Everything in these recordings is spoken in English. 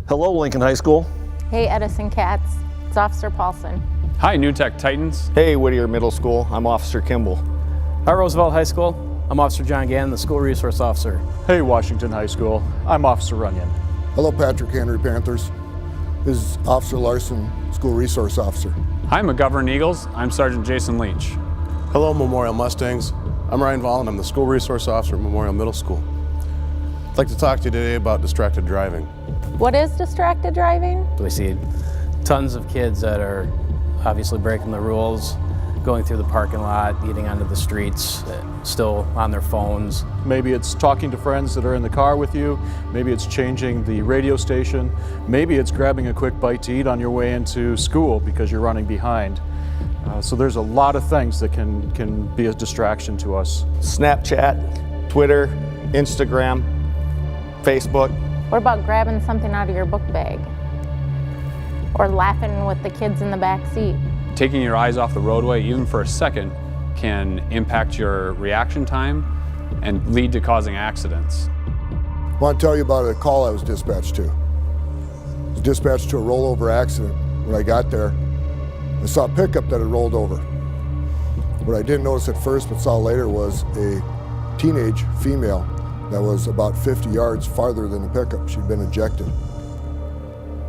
Hello, Lincoln High School. Hey, Edison Cats. It's Officer Paulson. Hi, New Tech Titans. Hey, Whittier Middle School. I'm Officer Kimball. Hi, Roosevelt High School. I'm Officer John Gann, the School Resource Officer. Hey, Washington High School. I'm Officer Runyon. Hello, Patrick Henry Panthers. This is Officer Larson, School Resource Officer. Hi, McGovern Eagles. I'm Sergeant Jason Leach. Hello, Memorial Mustangs. I'm Ryan Vollen. I'm the School Resource Officer at Memorial Middle School. I'd like to talk to you today about distracted driving. What is distracted driving? We see tons of kids that are obviously breaking the rules, going through the parking lot, getting onto the streets, still on their phones. Maybe it's talking to friends that are in the car with you. Maybe it's changing the radio station. Maybe it's grabbing a quick bite to eat on your way into school because you're running behind. So there's a lot of things that can be a distraction to us. Snapchat, Twitter, Instagram, Facebook. What about grabbing something out of your book bag? Or laughing with the kids in the back seat? Taking your eyes off the roadway, even for a second, can impact your reaction time and lead to causing accidents. I want to tell you about a call I was dispatched to. I was dispatched to a rollover accident. When I got there, I saw a pickup that had rolled over. What I didn't notice at first but saw later was a teenage female that was about 50 yards farther than the pickup. She'd been ejected.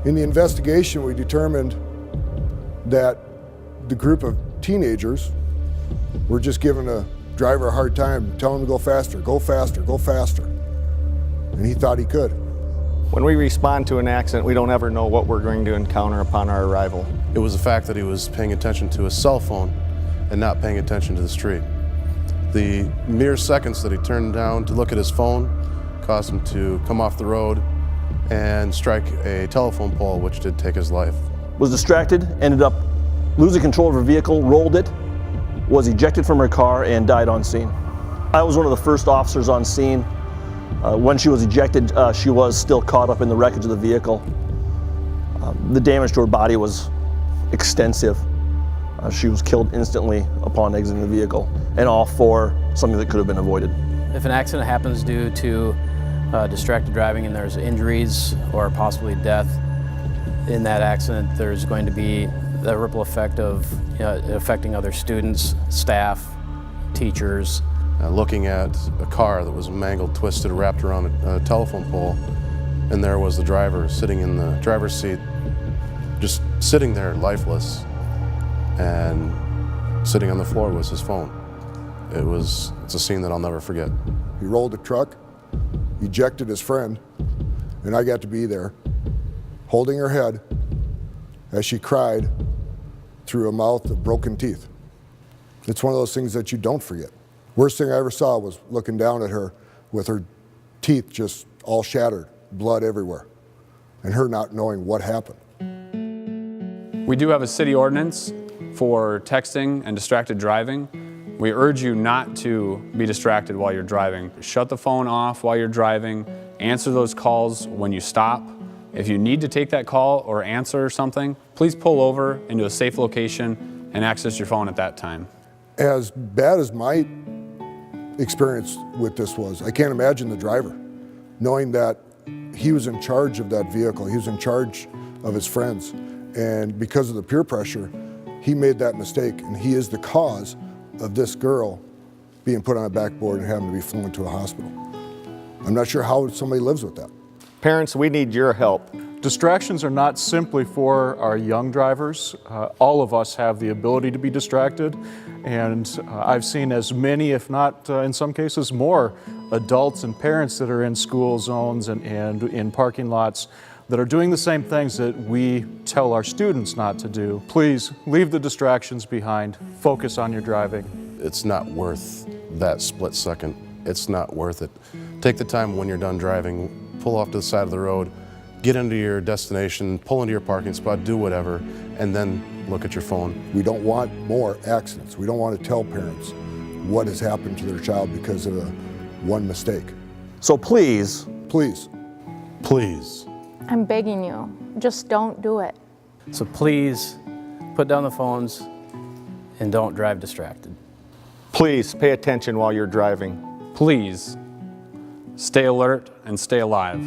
In the investigation, we determined that the group of teenagers were just giving a driver a hard time, telling him to go faster, go faster, go faster. And he thought he could. When we respond to an accident, we don't ever know what we're going to encounter upon our arrival. It was the fact that he was paying attention to his cell phone and not paying attention to the street. The mere seconds that he turned down to look at his phone caused him to come off the road and strike a telephone pole, which did take his life. Was distracted, ended up losing control of her vehicle, rolled it, was ejected from her car, and died on scene. I was one of the first officers on scene. When she was ejected, she was still caught up in the wreckage of the vehicle. The damage to her body was extensive. She was killed instantly upon exiting the vehicle, and all for something that could have been avoided. If an accident happens due to distracted driving and there's injuries or possibly death in that accident, there's going to be the ripple effect of affecting other students, staff, teachers. Looking at a car that was mangled, twisted, wrapped around a telephone pole, and there was the driver sitting in the driver's seat, just sitting there lifeless, and sitting on the floor was his phone. It's a scene that I'll never forget. He rolled the truck, ejected his friend, and I got to be there, holding her head as she cried through a mouth of broken teeth. It's one of those things that you don't forget. Worst thing I ever saw was looking down at her with her teeth just all shattered, blood everywhere, and her not knowing what happened. We do have a city ordinance for texting and distracted driving. We urge you not to be distracted while you're driving. Shut the phone off while you're driving. Answer those calls when you stop. If you need to take that call or answer something, please pull over into a safe location and access your phone at that time. As bad as my experience with this was, I can't imagine the driver, knowing that he was in charge of that vehicle, he was in charge of his friends, and because of the peer pressure, he made that mistake, and he is the cause of this girl being put on a backboard and having to be flown to a hospital. I'm not sure how somebody lives with that. Parents, we need your help. Distractions are not simply for our young drivers. All of us have the ability to be distracted, and I've seen as many, if not in some cases more, adults and parents that are in school zones and in parking lots that are doing the same things that we tell our students not to do. Please leave the distractions behind. Focus on your driving. It's not worth that split second. It's not worth it. Take the time when you're done driving, pull off to the side of the road, get into your destination, pull into your parking spot, do whatever, and then look at your phone. We don't want more accidents. We don't want to tell parents what has happened to their child because of one mistake. So please, please, I'm begging you, just don't do it. So please put down the phones and don't drive distracted. Please pay attention while you're driving. Please stay alert and stay alive.